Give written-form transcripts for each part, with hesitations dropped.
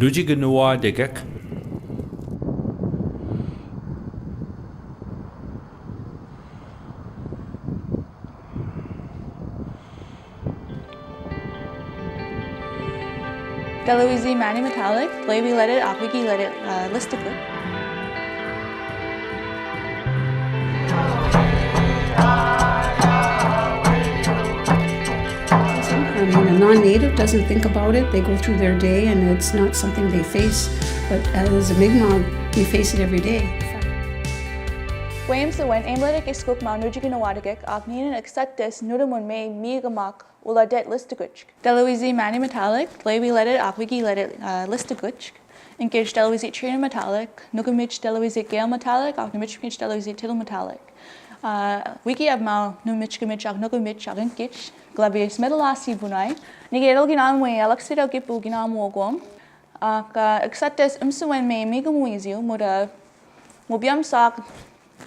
Nujignua'tegeg. Maddie Metallic, Debbie Dedam Montour, Listuguj. I mean, a non-native doesn't think about it. They go through their day and it's not something they face. But as a Mi'kmaq, we face it every day. Wames the went aimletic is cook ma Nujignua'tegeg, Agnin accept this Nudamun may Migamak Uladet Listuguj. Maddie Metallic, Debbie Dedam Listuguj. Engage Trina Metallic, Nujignua'tegeg Gale Metallic, Nujignua'tegeg Tittle Metallic. Wiki of Mao Nujignua'tegeg Agnkich, Glabius Metalasi Bunai, Nigel Ginamwe, Alexida Gipu Ginam Wogom. Accept this Umsuwen may Migamuizio, Muda Mobiam Sak.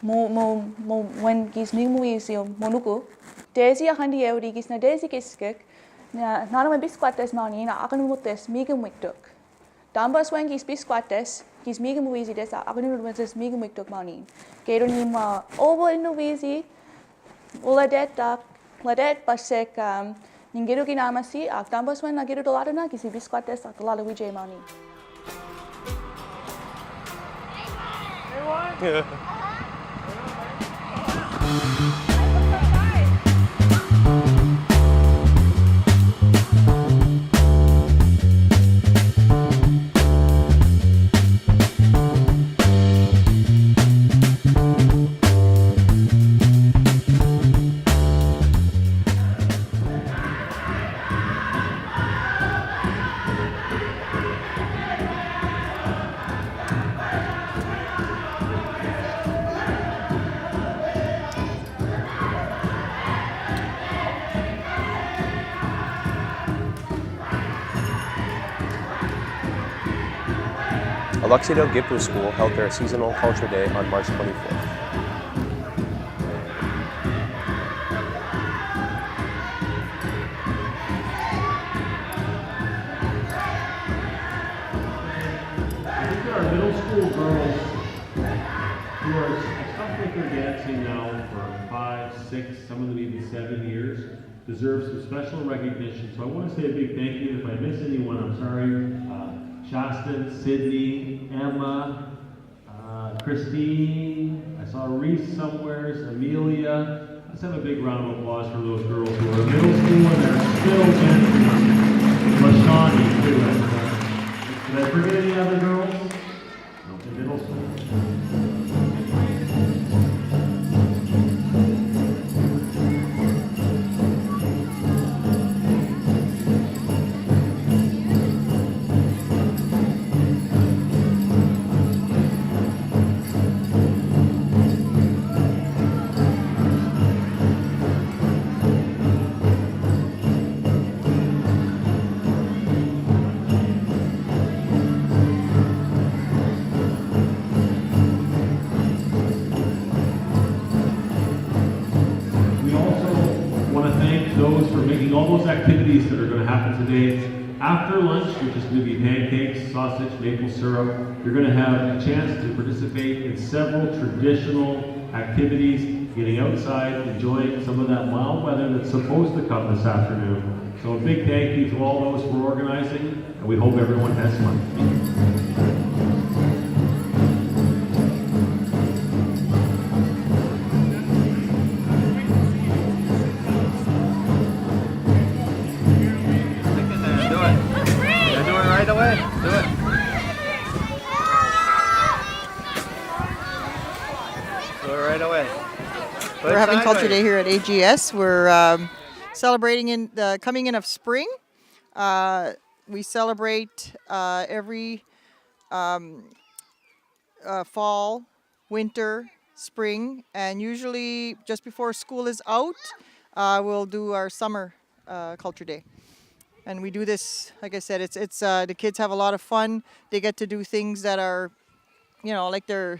When gis migmuizio monuku, Daisy a handy gis na Daisy giskik, not only bisquates mani, na aganumutis migamwictuk. Dambas when gis bisquates, gis migamuizidis, aganumutis migamwictuk mani. Gatonima over in the wheezy, uladet, ladet, basek, ningiruginamasi, dambas when I get it a lot of nagis, bisquates, a lot of vj mani. Yeah. Luxido Gipu School held their seasonal culture day on March 24th. These are middle school girls who are, I think they're dancing now for 5, 6, some of them even 7 years, deserve some special recognition. So I want to say a big thank you. If I miss anyone, I'm sorry. Shaston, Sydney, Emma, Christine, I saw Reese somewheres, Amelia. Let's have a big round of applause for those girls who are middle school and they're still dancing. Lashani, too. Did I forget any other girls? No, middle school. Those for making all those activities that are going to happen today. After lunch, which is going to be pancakes, sausage, maple syrup, you're going to have a chance to participate in several traditional activities, getting outside, enjoying some of that mild weather that's supposed to come this afternoon. So a big thank you to all those for organizing, and we hope everyone has fun. Right away. Do it. Do it right away. We're having Culture Day here at AGS. We're celebrating in the coming in of spring. We celebrate every fall, winter, spring, and usually just before school is out, we'll do our summer Culture Day. And we do this, like I said, it's the kids have a lot of fun. They get to do things that are, you know, like they're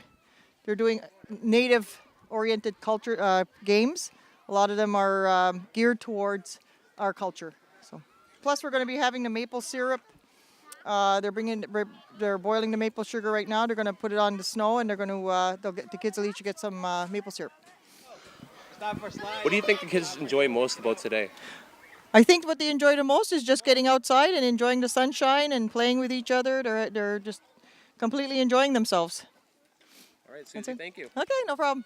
doing native-oriented culture games. A lot of them are geared towards our culture. So, plus we're going to be having the maple syrup They're boiling the maple sugar right now. They're going to put it on the snow, and the kids will each get some maple syrup. What do you think the kids enjoy most about today? I think what they enjoy the most is just getting outside and enjoying the sunshine and playing with each other. They're just completely enjoying themselves. All right, Susie, thank you. Okay, no problem.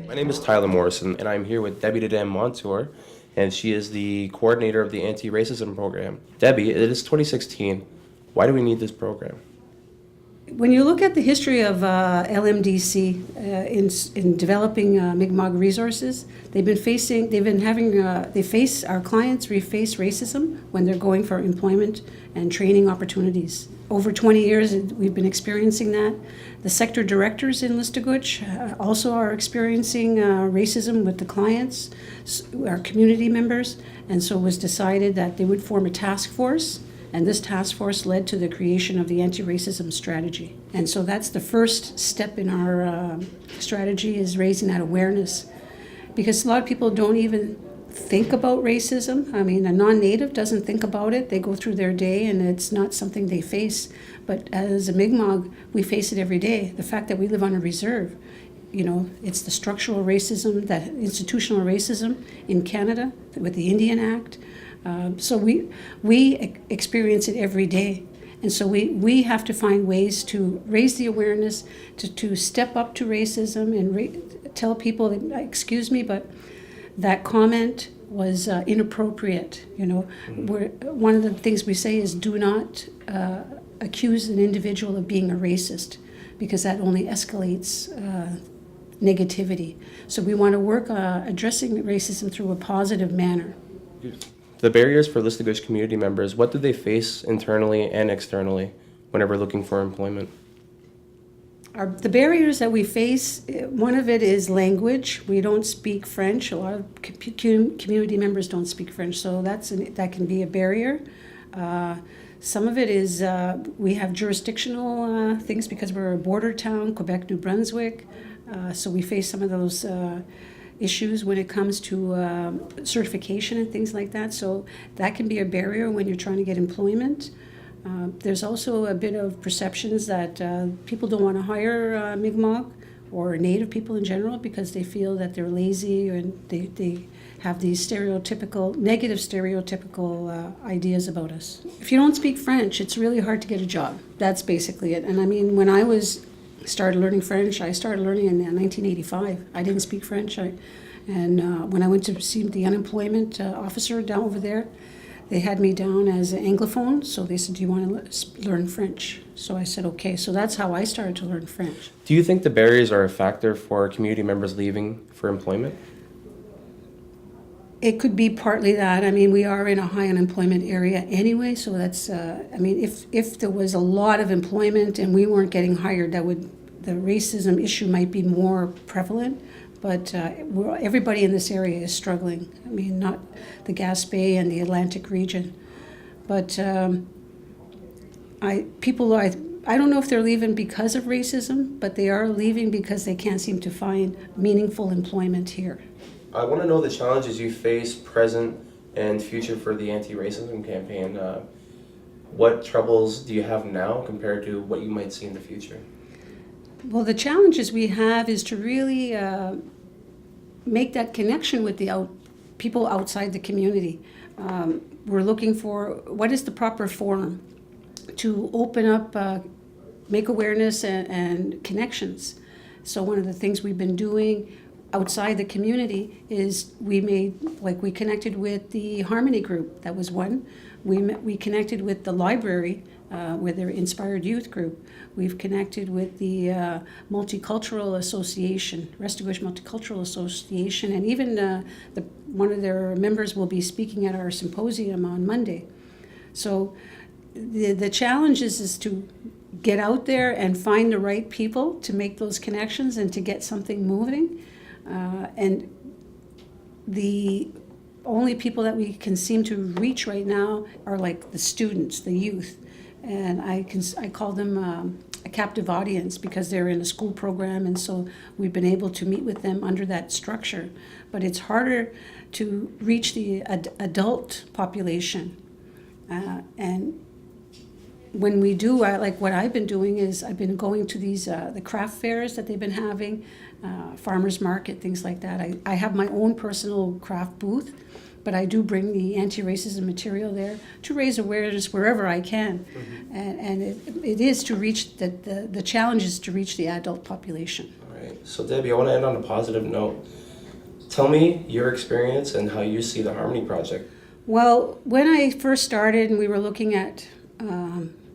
My name is Tyler Morrison, and I'm here with Debbie Dedam Montour, and she is the coordinator of the anti-racism program. Debbie, it is 2016. Why do we need this program? When you look at the history of LMDC in developing Mi'kmaq resources, they face our clients face racism when they're going for employment and training opportunities. Over 20 years, we've been experiencing that. The sector directors in Listuguj also are experiencing racism with the clients, our community members, and so it was decided that they would form a task force. And this task force led to the creation of the anti-racism strategy. And so that's the first step in our strategy, is raising that awareness. Because a lot of people don't even think about racism. I mean, a non-native doesn't think about it. They go through their day and it's not something they face. But as a Mi'kmaq, we face it every day. The fact that we live on a reserve, it's the structural racism, that institutional racism in Canada with the Indian Act. So we experience it every day. And so we have to find ways to raise the awareness, to step up to racism and tell people, excuse me, but that comment was inappropriate. One of the things we say is do not accuse an individual of being a racist, because that only escalates negativity. So we want to work addressing racism through a positive manner. The barriers for Listuguj community members, what do they face internally and externally whenever looking for employment? The barriers that we face, one of it is language. We don't speak French. A lot of community members don't speak French, so that can be a barrier. Some of it is we have jurisdictional things because we're a border town, Quebec, New Brunswick, so we face some of those issues when it comes to certification and things like that. So that can be a barrier when you're trying to get employment. There's also a bit of perceptions that people don't want to hire Mi'kmaq or Native people in general because they feel that they're lazy and they have these negative stereotypical ideas about us. If you don't speak French, it's really hard to get a job. That's basically it. And I mean, when I started learning French, I started learning in 1985. I didn't speak French. And when I went to see the unemployment officer down over there, they had me down as an Anglophone. So they said, do you want to learn French? So I said, okay. So that's how I started to learn French. Do you think the barriers are a factor for community members leaving for employment? It could be partly that. I mean, we are in a high unemployment area anyway, so that's, if there was a lot of employment and we weren't getting hired, the racism issue might be more prevalent, but everybody in this area is struggling. I mean, not the Gaspé and the Atlantic region, but I don't know if they're leaving because of racism, but they are leaving because they can't seem to find meaningful employment here. I want to know the challenges you face present and future for the anti-racism campaign, what troubles do you have now compared to what you might see in the future? Well, the challenges we have is to really make that connection with the people outside the community. We're looking for what is the proper forum to open up, make awareness and connections. So one of the things we've been doing outside the community is we connected with the Harmony group. That was one. We connected with the library with their Inspired Youth group. We've connected with the Multicultural Association, Listuguj Multicultural Association, and even one of their members will be speaking at our symposium on Monday. So the challenge is to get out there and find the right people to make those connections and to get something moving. And the only people that we can seem to reach right now are like the students, the youth. And I call them a captive audience because they're in a school program, and so we've been able to meet with them under that structure. But it's harder to reach the adult population. And when we do, like what I've been doing is I've been going to these the craft fairs that they've been having, farmers market, things like that. I have my own personal craft booth, but I do bring the anti-racism material there to raise awareness wherever I can. Mm-hmm. And it is to reach, the challenge is to reach the adult population. All right. So Debbie, I want to end on a positive note. Tell me your experience and how you see the Harmony Project. Well, when I first started and we were looking at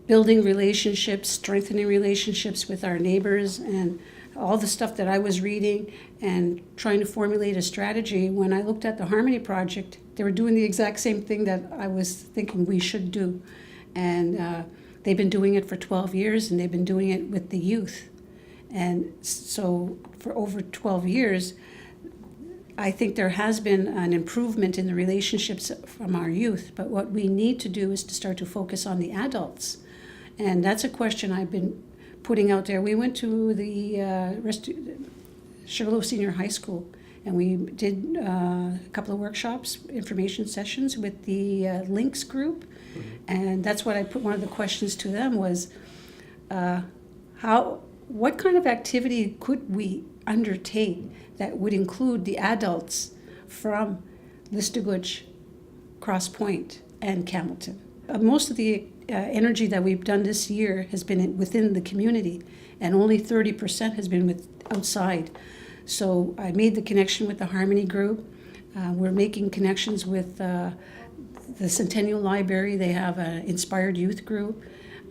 building relationships, strengthening relationships with our neighbors, and all the stuff that I was reading and trying to formulate a strategy, when I looked at the Harmony Project, they were doing the exact same thing that I was thinking we should do. And they've been doing it for 12 years, and they've been doing it with the youth. And so for over 12 years, I think there has been an improvement in the relationships from our youth, but what we need to do is to start to focus on the adults. And that's a question I've been putting out there. We went to the Chaleur Senior High School, and we did a couple of workshops, information sessions with the Links group. Mm-hmm. And that's what I put, one of the questions to them was, what kind of activity could we undertake that would include the adults from Listuguj, Cross Point, and Campbellton? Most of the energy that we've done this year has been within the community, and only 30% has been outside. So I made the connection with the Harmony group. We're making connections with the Centennial Library. They have an Inspired Youth group.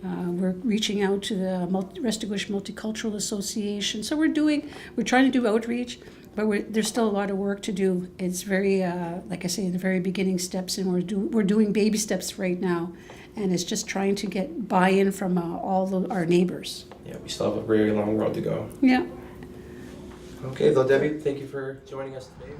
We're reaching out to the Listuguj Multicultural Association. So we're trying to do outreach, but there's still a lot of work to do. It's very, like I say, in the very beginning steps, and we're doing baby steps right now, and it's just trying to get buy-in from all our neighbors. Yeah, we still have a very long road to go. Yeah. Okay, though, Debbie, thank you for joining us today.